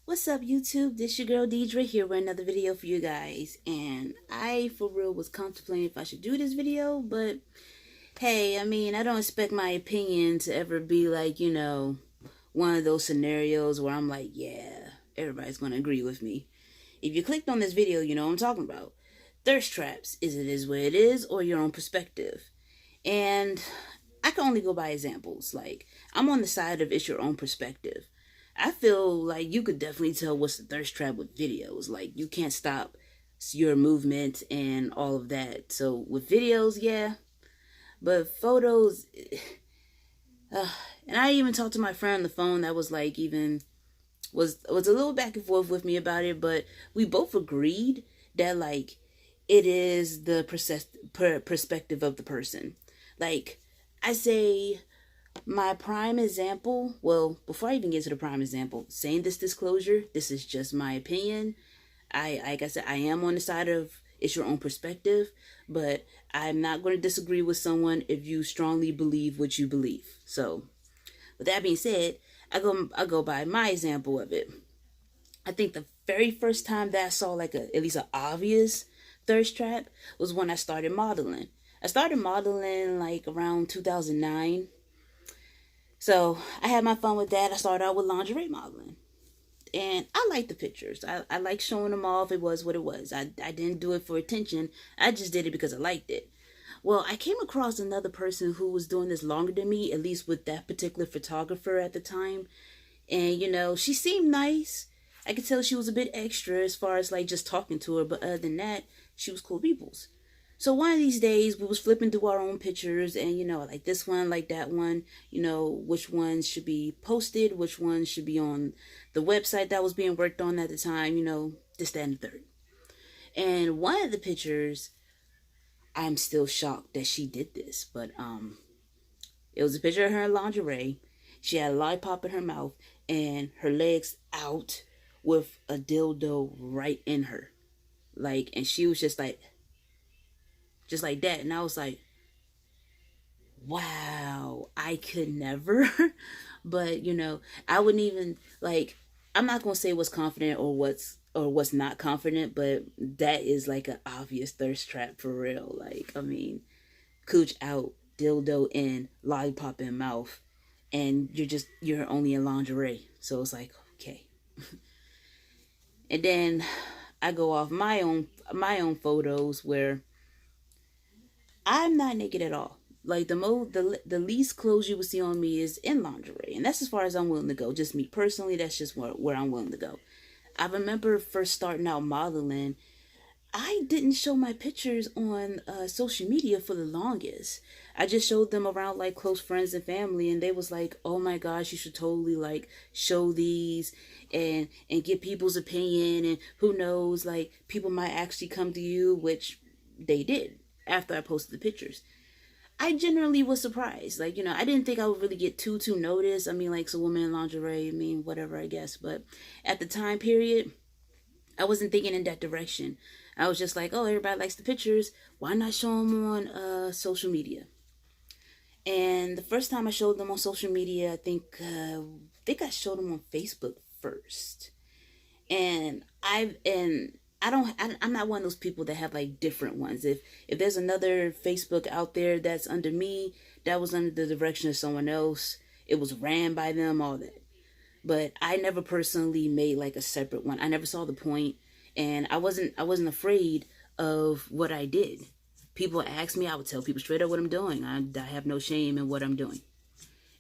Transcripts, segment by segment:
What's up, YouTube? This your girl Deidre here with another video for you guys. And I, for real, was contemplating if I should do this video, but hey, I don't expect my opinion to ever be like, one of those scenarios where I'm like, yeah, everybody's gonna agree with me. If you clicked on this video, you know what I'm talking about. Thirst traps. Is what it is, or your own perspective? And I can only go by examples. Like, I'm on the side of it's your own perspective. I feel like you could definitely tell what's a thirst trap with videos. Like, you can't stop your movement and all of that. So with videos, yeah, but photos, uh, and I even talked to my friend on the phone that was like even was a little back and forth with me about it, but we both agreed that like it is the perspective of the person. Like, I say my prime example, well, before I even get to the prime example, saying this disclosure, this is just my opinion. Like I said, I am on the side of it's your own perspective, but I'm not going to disagree with someone if you strongly believe what you believe. So, with that being said, I go by my example of it. I think the very first time that I saw like at least an obvious thirst trap was when I started modeling. I started modeling like around 2009. So I had my fun with that. I started out with lingerie modeling. And I like the pictures. I like showing them off. It was what it was. I didn't do it for attention. I just did it because I liked it. Well, I came across another person who was doing this longer than me, at least with that particular photographer at the time. And, she seemed nice. I could tell she was a bit extra as far as like just talking to her. But other than that, she was cool peoples. So one of these days we was flipping through our own pictures and like this one, like that one, which ones should be posted, which ones should be on the website that was being worked on at the time, this, that, and the third. And one of the pictures, I'm still shocked that she did this, but it was a picture of her in lingerie. She had a lollipop in her mouth and her legs out with a dildo right in her. Like, and she was just like that. And I was like, wow, I could never. But, I wouldn't even like, I'm not going to say what's confident or what's not confident, but that is like an obvious thirst trap for real. Like, cooch out, dildo in, lollipop in mouth, and you're only in lingerie. So it's like, okay. And then I go off my own photos where I'm not naked at all. Like the least clothes you will see on me is in lingerie, and that's as far as I'm willing to go. Just me personally, that's just where I'm willing to go. I remember first starting out modeling, I didn't show my pictures on social media for the longest. I just showed them around like close friends and family, and they was like, "Oh my gosh, you should totally like show these and get people's opinion, and who knows, like people might actually come to you," which they did after I posted the pictures. I generally was surprised. Like, I didn't think I would really get too noticed. Like, it's a woman in lingerie. Whatever, I guess. But at the time period, I wasn't thinking in that direction. I was just like, oh, everybody likes the pictures. Why not show them on social media? And the first time I showed them on social media, I think I showed them on Facebook first. And I'm not one of those people that have like different ones. If there's another Facebook out there that's under me, that was under the direction of someone else. It was ran by them, all that. But I never personally made like a separate one. I never saw the point, and I wasn't afraid of what I did. People ask me, I would tell people straight up what I'm doing. I have no shame in what I'm doing.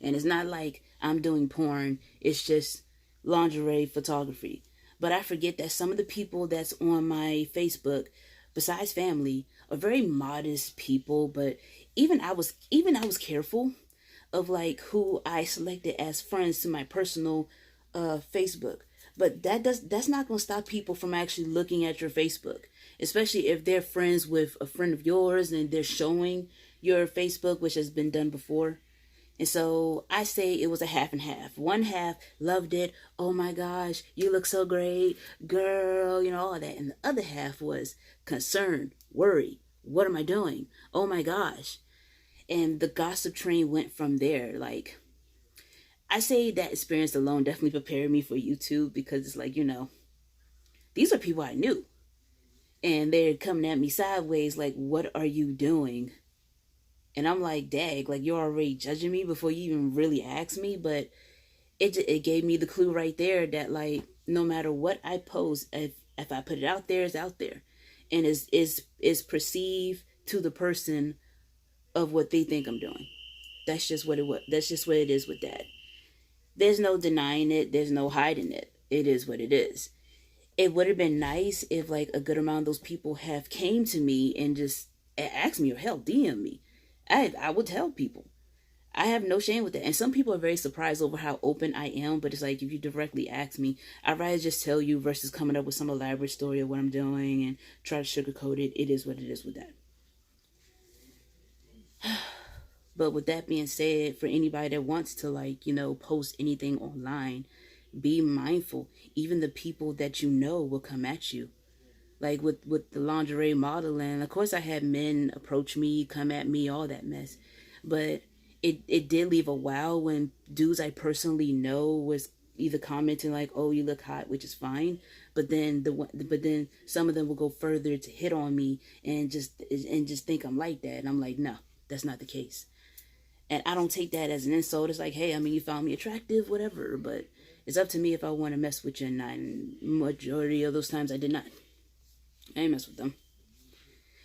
And it's not like I'm doing porn. It's just lingerie photography. But I forget that some of the people that's on my Facebook, besides family, are very modest people. But even I was careful of like who I selected as friends to my personal Facebook. But that's not gonna stop people from actually looking at your Facebook, especially if they're friends with a friend of yours and they're showing your Facebook, which has been done before. And so I say it was a half and half. One half loved it. Oh my gosh, you look so great, girl, all that. And the other half was concerned, worried. What am I doing? Oh my gosh. And the gossip train went from there. Like, I say that experience alone definitely prepared me for YouTube, because it's like, these are people I knew. And they're coming at me sideways like, what are you doing? And I'm like, dag, like, you're already judging me before you even really ask me. But it gave me the clue right there that, like, no matter what I post, if I put it out there, it's out there. And is perceived to the person of what they think I'm doing. That's just what it is with that. There's no denying it. There's no hiding it. It is what it is. It would have been nice if, like, a good amount of those people have came to me and just asked me, or hell, DM me. I would tell people. I have no shame with that. And some people are very surprised over how open I am. But it's like, if you directly ask me, I'd rather just tell you versus coming up with some elaborate story of what I'm doing and try to sugarcoat it. It is what it is with that. But with that being said, for anybody that wants to, like, post anything online, be mindful. Even the people that will come at you. Like with the lingerie modeling, of course I had men approach me, come at me, all that mess. But it did leave a wow when dudes I personally know was either commenting like, "Oh, you look hot," which is fine, but then some of them will go further to hit on me and just think I'm like that, and I'm like, no, that's not the case. And I don't take that as an insult. It's like, hey, I mean, you found me attractive, whatever, but it's up to me if I want to mess with you or not. And majority of those times I did not. I didn't mess with them.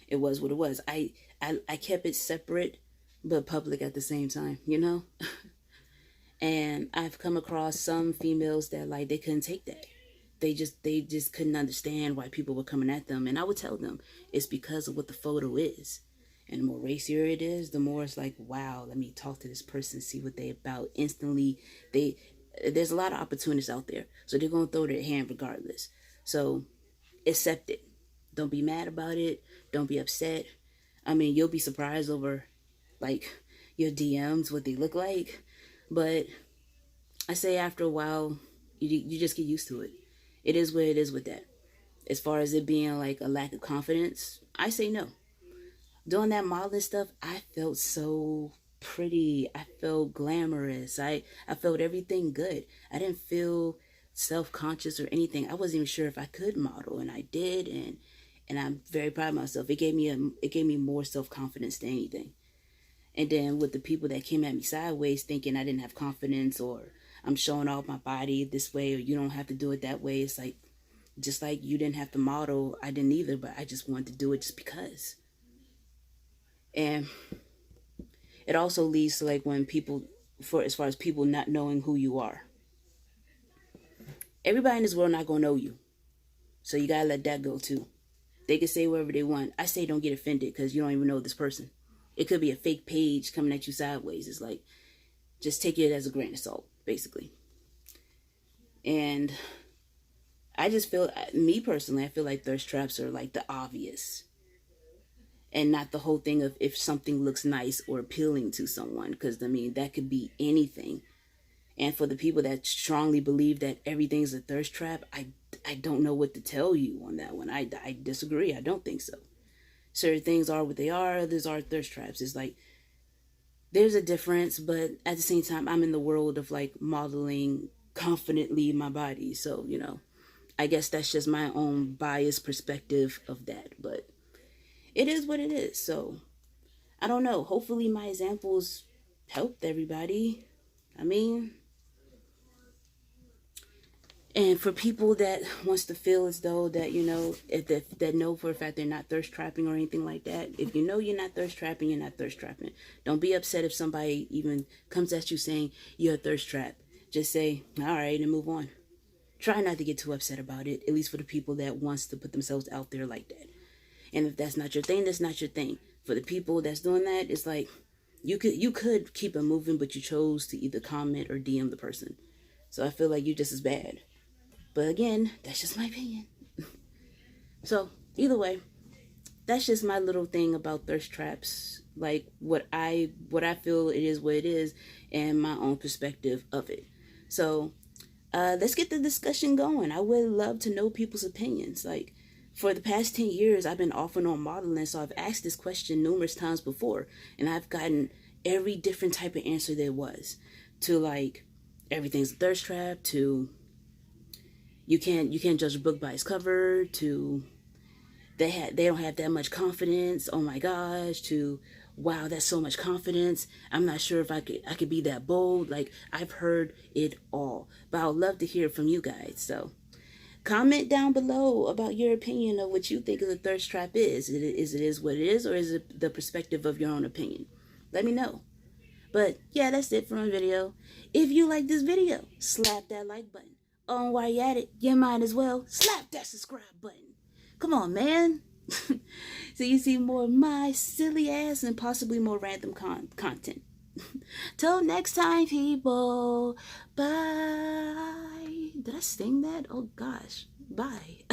It was what it was. I kept it separate but public at the same time, And I've come across some females that, like, they couldn't take that. They just couldn't understand why people were coming at them. And I would tell them it's because of what the photo is. And the more racier it is, the more it's like, wow, let me talk to this person, see what they about. Instantly, there's a lot of opportunities out there. So they're going to throw their hand regardless. So accept it. Don't be mad about it. Don't be upset. I mean, you'll be surprised over, like, your DMs, what they look like. But I say after a while, you just get used to it. It is what it is with that. As far as it being like a lack of confidence, I say no. Doing that modeling stuff, I felt so pretty. I felt glamorous. I felt everything good. I didn't feel self-conscious or anything. I wasn't even sure if I could model, and I did, and I'm very proud of myself. It gave me more self-confidence than anything. And then with the people that came at me sideways thinking I didn't have confidence, or I'm showing off my body this way, or you don't have to do it that way. It's like, just like you didn't have to model, I didn't either, but I just wanted to do it just because. And it also leads to, like, when as far as people not knowing who you are. Everybody in this world not gonna know you. So you gotta let that go too. They can say whatever they want. I say don't get offended because you don't even know this person. It could be a fake page coming at you sideways. It's like, just take it as a grain of salt, basically. And I just feel, me personally, I feel like thirst traps are like the obvious. And not the whole thing of if something looks nice or appealing to someone. Because, I mean, that could be anything. And for the people that strongly believe that everything's a thirst trap, I don't know what to tell you on that one. I disagree. I don't think so. Certain things are what they are. Others are thirst traps. It's like, there's a difference. But at the same time, I'm in the world of, like, modeling confidently my body. So, I guess that's just my own biased perspective of that. But it is what it is. So, I don't know. Hopefully my examples helped everybody. I mean, and for people that wants to feel as though that, that know for a fact they're not thirst trapping or anything like that. If you know you're not thirst trapping, you're not thirst trapping. Don't be upset if somebody even comes at you saying you're a thirst trap. Just say, all right, and move on. Try not to get too upset about it, at least for the people that wants to put themselves out there like that. And if that's not your thing, that's not your thing. For the people that's doing that, it's like, you could keep it moving, but you chose to either comment or DM the person. So I feel like you're just as bad. But again, that's just my opinion. So either way, that's just my little thing about thirst traps. Like what I feel it is what it is, and my own perspective of it. So let's get the discussion going. I would love to know people's opinions. Like, for the past 10 years, I've been off and on modeling, so I've asked this question numerous times before, and I've gotten every different type of answer there was. To, like, everything's a thirst trap, to you can't judge a book by its cover, to they don't have that much confidence, oh my gosh, to wow, that's so much confidence, I'm not sure if I could be that bold. Like, I've heard it all, but I would love to hear from you guys. So comment down below about your opinion of what you think of the thirst trap is. Is it what it is, or is it the perspective of your own opinion? Let me know. But yeah, that's it for my video. If you like this video, slap that like button. Oh, and while you're at it, you might as well slap that subscribe button. Come on, man. So you see more of my silly ass and possibly more random content. Till next time, people. Bye. Did I sing that? Oh gosh. Bye.